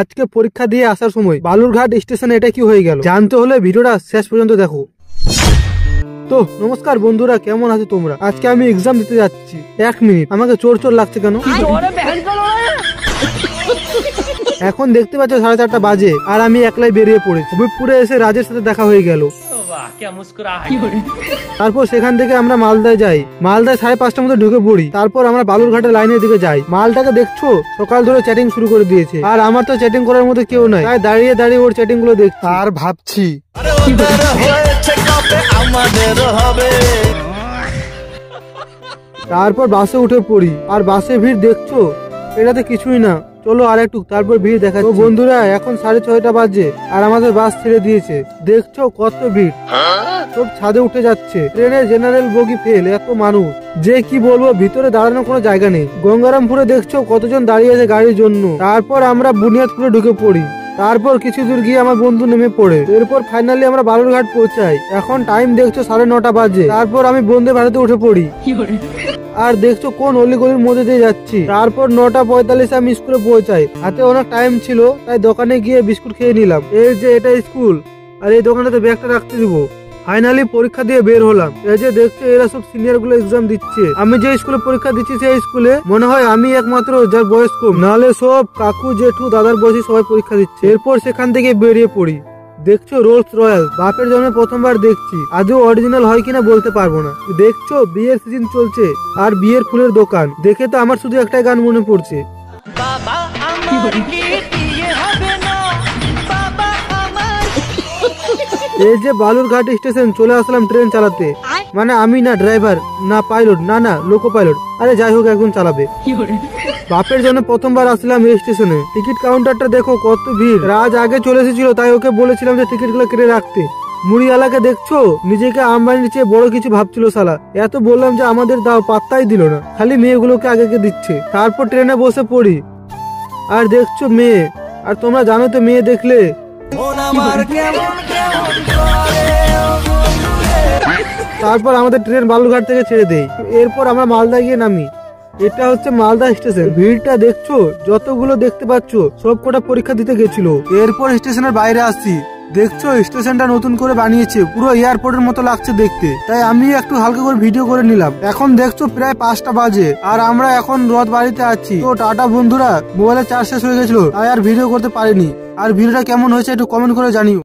আজকে পরীক্ষা দিয়ে আসার সময় বালুরঘাট স্টেশনে এটা কি হয়ে গেল জানতে হলে ভিডিওটা শেষ পর্যন্ত দেখো। তো নমস্কার বন্ধুরা, কেমন আছো তোমরা? আজকে আমি এক্সাম দিতে যাচ্ছি। 1 মিনিট, আমাকে চোর চোর লাগছে কেন? এখন দেখতে পাচ্ছ 4:30 বাজে আর আমি একলাই বেরিয়ে পড়েছি। হবিবপুরে এসে রাজের সাথে দেখা হয়ে গেল। তারপর সেখান থেকে আমরা মালদায় যাই। মালদায় 5:30টার মধ্যে ঢুকে পড়ি। তারপর আমরা বালুরঘাটের লাইনের দিকে যাই। মালটাকে দেখছো সকাল ধরে চ্যাটিং শুরু করে দিয়েছে, আর আমার তো চ্যাটিং করার মতো কেউ নাই, তাই দাঁড়িয়ে দাঁড়িয়ে ওর চ্যাটিং গুলো দেখছি আর ভাবছি তারপর বাসে উঠে পড়ি আর বাসে ভিড় দেখছো, এটাতে কিছুই না, চলো আর একটু। তারপর ভিড় দেখা বন্ধুরা, এখন 6:30 বাজে আর আমাদের বাস ছেড়ে দিয়েছে। দেখছো কত ভিড়, সব ছাদে উঠে যাচ্ছে। ট্রেনের জেনারেল বগি ফেল, এত মানুষ যে কি বলবো, ভিতরে দাঁড়ানোর কোনো জায়গা নেই। গঙ্গারামপুরে দেখছো কতজন দাঁড়িয়ে আছে গাড়ির জন্য। তারপর আমরা বুনিয়াদপুরে ঢুকে পড়ি। তারপর কিছু দূর গিয়ে আমার বন্ধু নেমে পড়ে। এরপর ফাইনালি আমরা বালুরঘাট পৌঁছাই। এখন টাইম দেখছো 9:30 বাজে। তারপর আমি বন্দে ভারতে উঠে পড়ি আর দেখছো কোন অলিগলির মধ্যে দিয়ে যাচ্ছি। তারপর 9:45 আমি স্কুলে পৌঁছাই। হাতে অনেক টাইম ছিল, তাই দোকানে গিয়ে বিস্কুট খেয়ে নিলাম। এই যে এটা স্কুল, আর এই দোকানটাতে ব্যাগটা রাখতে দিব। ফাইনালি পরীক্ষা দিয়ে বের হলাম। এই যে দেখছো এরা সব সিনিয়র গুলো এক্সাম দিচ্ছে। আমি যে স্কুলে পরীক্ষা দিচ্ছি সেই স্কুলে মনে হয় আমি একমাত্র যার বয়স কম, নাহলে সব কাকু জেঠু দাদার বয়সী সবাই পরীক্ষা দিচ্ছে। এরপর সেখান থেকে বেরিয়ে পড়ি। দেখছো রোলস রয়্যাল, বাপের জন্য প্রথমবার দেখছি, আজও অরিজিনাল হয় কিনা বলতে পারবো না। দেখছো বিয়ের সিজন চলছে আর বিয়ের ফুলের দোকান দেখে তো আমার শুধু একটাই গান মনে পড়ছে, এই যে বালুরঘাট স্টেশন চলে আসলাম ট্রেন চালাতে। মানে আমি না ড্রাইভার, না পাইলট, না লোকো পাইলট, আরে যাই হোক একজন চালাবে। বাপের জন্য প্রথমবার আসলাম এই স্টেশনে। টিকিট কাউন্টারটা দেখো কত ভিড়। রাজ আগে চলে এসেছিল, তাই ওকে বলেছিলাম যে টিকিট গুলো কেটে রাখতে। মুড়িওয়ালাকে দেখছো, নিজেকে আম্বানির চেয়ে বড় কিছু ভাবছিল শালা। এত বললাম যে আমাদের দাও, পাত্তাই দিল না, খালি মেয়েগুলোকে আগে দিচ্ছে। তারপর ট্রেনে বসে পড়ি আর দেখছো মেয়ে, আর তোমরা জানো তো মেয়ে দেখলে তারপর আমাদের ট্রেন বালুরঘাট থেকে ছেড়ে দেয়। এরপর আমরা মালদা গিয়ে নামি। এটা হচ্ছে মালদা স্টেশন। ভিড়টা দেখছো, যতগুলো দেখতে পাচ্ছ সব কটা পরীক্ষা দিতে গেছিল। এরপর স্টেশনের বাইরে আসছি। দেখছো স্টেশনটা নতুন করে বানিয়েছে, পুরো এয়ারপোর্টের মতো লাগছে দেখতে, তাই আমি একটু হালকা করে ভিডিও করে নিলাম। এখন দেখছো প্রায় 5টা বাজে আর আমরা এখন রথ বাড়িতে আছি। তো টাটা বন্ধুরা, মোবাইলে চার্জ শেষ হয়ে গেছিল তাই আর ভিডিও করতে পারিনি। আর ভিডিওটা কেমন হয়েছে একটু কমেন্ট করে জানিও।